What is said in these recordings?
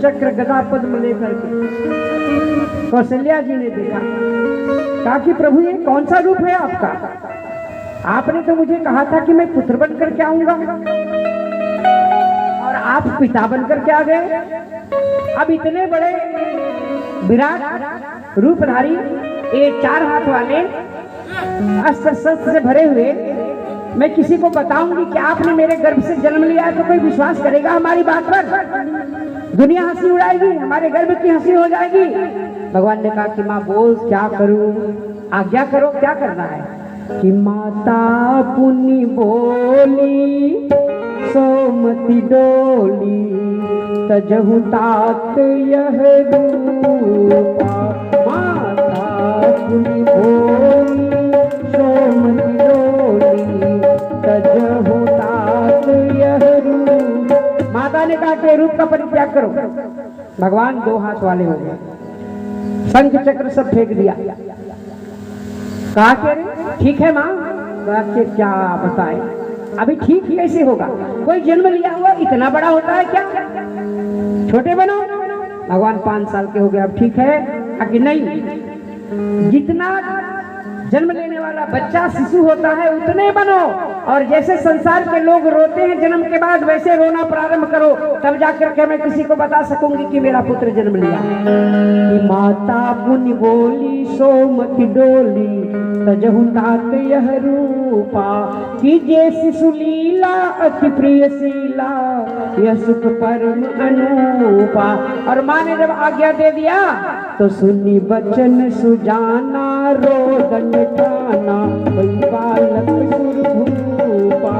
चक्र गदा पद्म लेकर के कौशल्या जी ने देखा, कहा कि प्रभु ये कौन सा रूप है आपका? आपने तो मुझे कहा था कि मैं पुत्र बनकर के आऊंगा और आप पिता बनकर के आ गए। अब इतने बड़े विराट रूपधारी, ये 4 हाथ वाले, अस्त्र शस्त्र से भरे हुए, मैं किसी को बताऊंगी कि आपने मेरे गर्भ से जन्म लिया है तो कोई विश्वास करेगा हमारी बात पर? दुनिया हंसी उड़ाएगी, हमारे गर्भ की हंसी हो जाएगी। भगवान ने कहा कि माँ बोल, क्या करूं, आज्ञा करो, क्या करना है? कि माता पुनि बोली सोमति डोली, तजहु तात यह रूपा। माता पुनि बोली सोमति डोली, तजहु तात यह रूप। माता ने कहा कि रूप का परित्याग करो। भगवान 2 हाथ वाले हो गए, शंख चक्र सब फेंक दिया। कहा कि ठीक है माँ, कि क्या बताए, अभी ठीक कैसे होगा? कोई जन्म लिया हुआ इतना बड़ा होता है क्या? छोटे बनो। भगवान 5 साल के हो गए, अब ठीक है? कि नहीं, जितना जन्म लेने वाला बच्चा शिशु होता है उतने बनो, और जैसे संसार के लोग रोते हैं जन्म के बाद वैसे रोना प्रारंभ करो, तब जाकर के मैं किसी को बता सकूंगी कि मेरा पुत्र जन्म लिया। कि माता पुनि बोली सोमति डोली, तजहु तात यह रूपा। कीजे शिशु लीला अति प्रिय शीला, यह सुख परम अनूपा। और माँ ने जब आज्ञा दे दिया तो सुनी बचन सुजाना, रोदन ठाना, वही बालक सुरभूपा।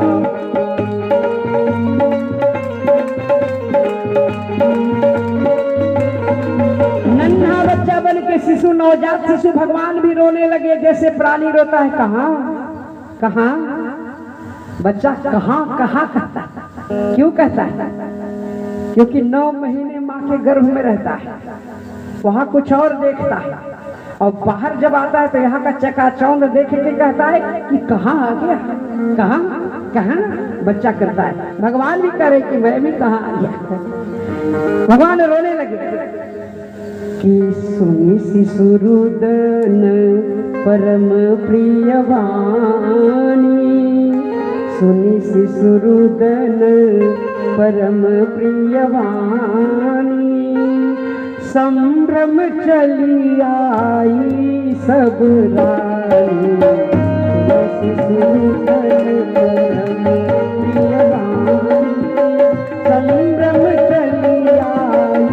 नन्हा बच्चा बन के शिशु, नवजात शिशु भगवान भी रोने लगे जैसे प्राणी रोता है। कहाँ कहाँ बच्चा, कहाँ कहाँ कहता है। क्यों कहता है? क्योंकि 9 महीने माँ के गर्भ में रहता है, वहां कुछ और देखता है, और बाहर जब आता है तो यहाँ का चकाचौंध देख के कहता है कि कहाँ आ गया, कहाँ कहाँ बच्चा करता है। भगवान भी करे कि मैं भी कहाँ आ गया। भगवान रोने लगे कि सुनी शिशुरुदन परम प्रिय वाणी, सुनी शिशुरुदन परम प्रिय वाणी। संभ्रम चली आई सब रानी, संभ्रम चली आई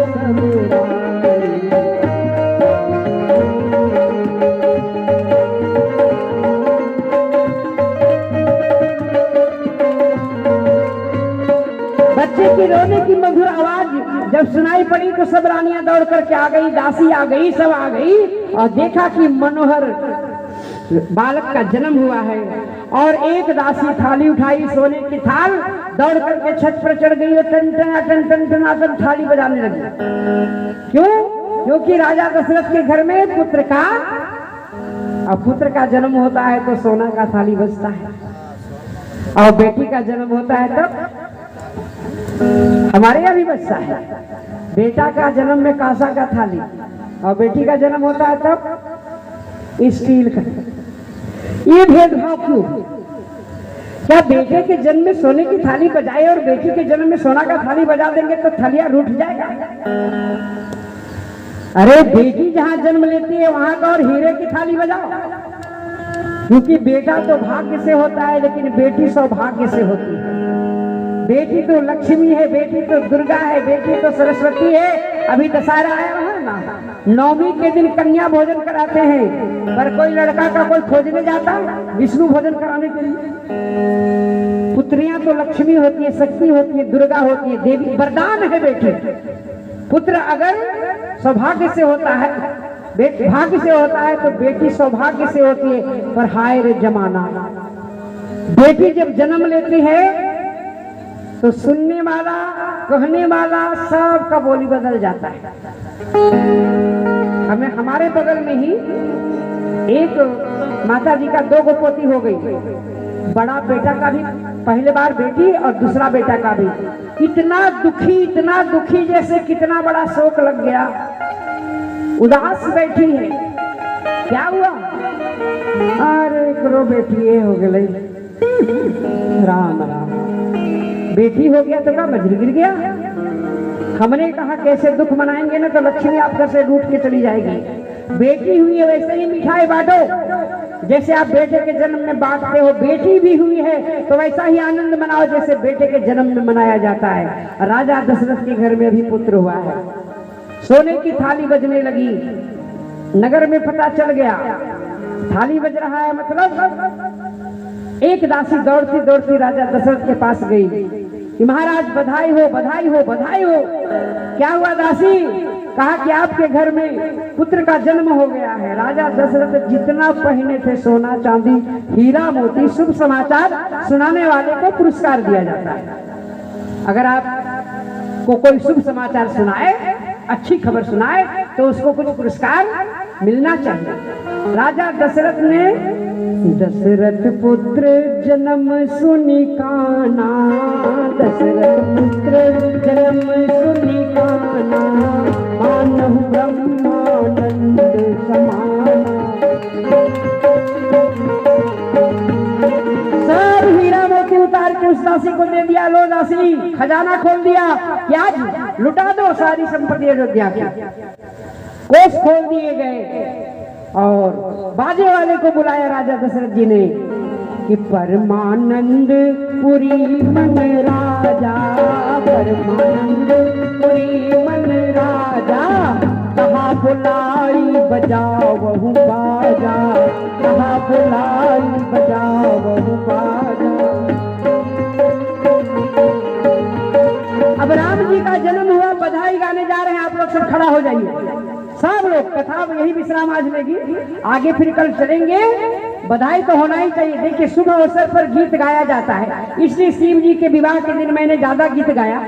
सब रानी। बच्चे की रोने की मधुर आवाज जब सुनाई पड़ी तो सब रानियां दौड़ करके आ गई, दासी आ गई, सब आ गई, और देखा कि मनोहर बालक का जन्म हुआ है। और एक दासी थाली उठाई, सोने की थाल, दौड़ करके छत पर चढ़ गई और टन टन टन टन थाली बजाने लगी। क्यों? क्योंकि राजा दशरथ के घर में पुत्र का, अब पुत्र का जन्म होता है तो सोना का थाली बजता है, और बेटी का जन्म होता है तब हमारे यहाँ भी बचता है। बेटा का जन्म में कांसा का थाली, और बेटी का जन्म होता है तब स्टील का। ये भेदभाव क्यों? क्या बेटे के जन्म में सोने की थाली बजाए और बेटी के जन्म में सोना का थाली बजा देंगे तो थालियां रूठ जाएगा? अरे बेटी जहां जन्म लेती है वहां का और हीरे की थाली बजाओ, क्योंकि बेटा तो भाग्य से होता है लेकिन बेटी सौभाग्य से होती है। बेटी तो लक्ष्मी है, बेटी तो दुर्गा है, बेटी तो सरस्वती है। अभी दशहरा आया है ना, 9वीं के दिन कन्या भोजन कराते हैं, पर कोई लड़का का कोई खोजने जाता विष्णु भोजन कराने के लिए। पुत्रियां तो लक्ष्मी होती है, शक्ति होती है, दुर्गा होती है, देवी, वरदान है बेटी। पुत्र अगर सौभाग्य से होता है, भाग्य से होता है तो बेटी सौभाग्य से होती है। पर हाय रे जमाना, बेटी जब जन्म लेती है तो सुनने वाला, कहने वाला सबका बोली बदल जाता है। हमें हमारे बगल में ही एक माता जी का 2 पोती हो गई, बड़ा बेटा का भी पहले बार बेटी और दूसरा बेटा का भी। इतना दुखी जैसे कितना बड़ा शोक लग गया। उदास बैठी है। क्या हुआ? अरे करो बेटी ये हो गई। राम राम, बेटी हो गया तो क्या मजरी गिर गया? हमने कहा कैसे दुख मनाएंगे ना तो लक्ष्मी आपका से रूठ के चली जाएगी। बेटी हुई है वैसे ही मिठाई बांटो, जैसे आप बेटे के जन्म में बांटते हो। बेटी भी हुई है तो वैसा ही आनंद मनाओ जैसे बेटे के जन्म में मनाया जाता है। राजा दशरथ के घर में अभी पुत्र हुआ है। सोने की थाली बजने लगी, नगर में पता चल गया। थाली बज रहा है मतलब एक दासी दौड़ती दौड़ती राजा दशरथ के पास गई कि महाराज बधाई हो बधाई हो बधाई हो। क्या हुआ दासी? कहा कि आपके घर में पुत्र का जन्म हो गया है। राजा दशरथ जितना पहने थे सोना चांदी हीरा मोती, शुभ समाचार सुनाने वाले को पुरस्कार दिया जाता है। अगर आप को कोई शुभ समाचार सुनाए, अच्छी खबर सुनाए तो उसको कुछ पुरस्कार मिलना चाहिए। राजा दशरथ ने दशरथ पुत्र जन्म सुनि काना, दशरथ पुत्र जन्म सुनि काना, मानहु ब्रह्मानंद समाना। सब हीरा मोती उतार के उस दासी को दे दिया। लो दासी, खजाना खोल दिया कि आज लुटा दो सारी संपत्ति अयोध्या की। कोष खोल दिए गए और बाजे वाले को बुलाया राजा दशरथ जी ने कि परमानंद पुरी मन राजा, परमानंद पुरी मन राजा, कहाँ बुलाई बजावहु बाजा, कहाँ बुलाई बजावहु बाजा। अब राम जी का जन्म हुआ, बधाई गाने जा रहे हैं। आप लोग सब खड़ा हो जाइए, सब लोग। कथा यही विश्राम आज लेगी, आगे फिर कल चलेंगे। बधाई तो होना ही चाहिए। देखिए शुभ अवसर पर गीत गाया जाता है, इसलिए शिव जी के विवाह के दिन मैंने ज्यादा गीत गाया।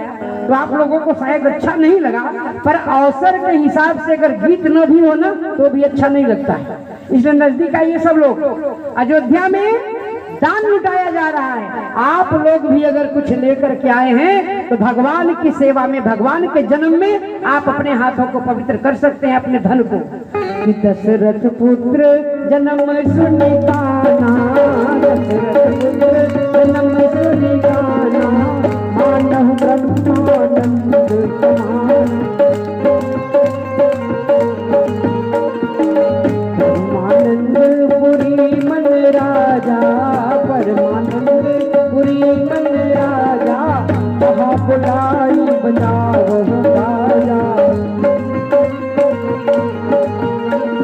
तो आप लोगों को शायद अच्छा नहीं लगा, पर अवसर के हिसाब से अगर गीत न भी हो ना तो भी अच्छा नहीं लगता है। इसलिए नजदीक आइए सब लोग। अयोध्या में दान लुटाया जा रहा है। आप लोग भी अगर कुछ लेकर के आए हैं तो भगवान की सेवा में, भगवान के जन्म में आप अपने हाथों को पवित्र कर सकते हैं, अपने धन को। कि दशरथ पुत्र जन्म सुनि काना, दशरथ पुत्र जन्म सुनि काना, मानहु ब्रह्मानंद समाना। परमानंद पुरी मन राजा, परमानंद पुरी मन राजा, कहाँ बुलाई बजावहु बाजा।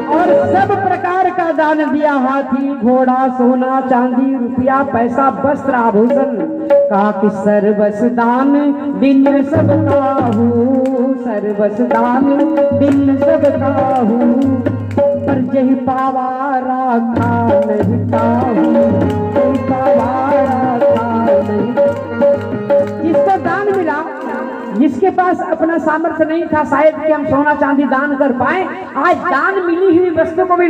और सब प्रकार का दान दिया, हाथी घोड़ा सोना चांदी रुपया पैसा वस्त्र आभूषण। कहा कि सर्वस दान दिन सब काहू, सर्वस दान दिन सब काहू, पर जही पावा राखा नहीं ताहू, जही पावा राखा नहीं। जिसको दान मिला, जिसके पास अपना सामर्थ्य नहीं था शायद कि हम सोना चांदी दान कर पाए, आज दान मिली हुई वस्तु को भी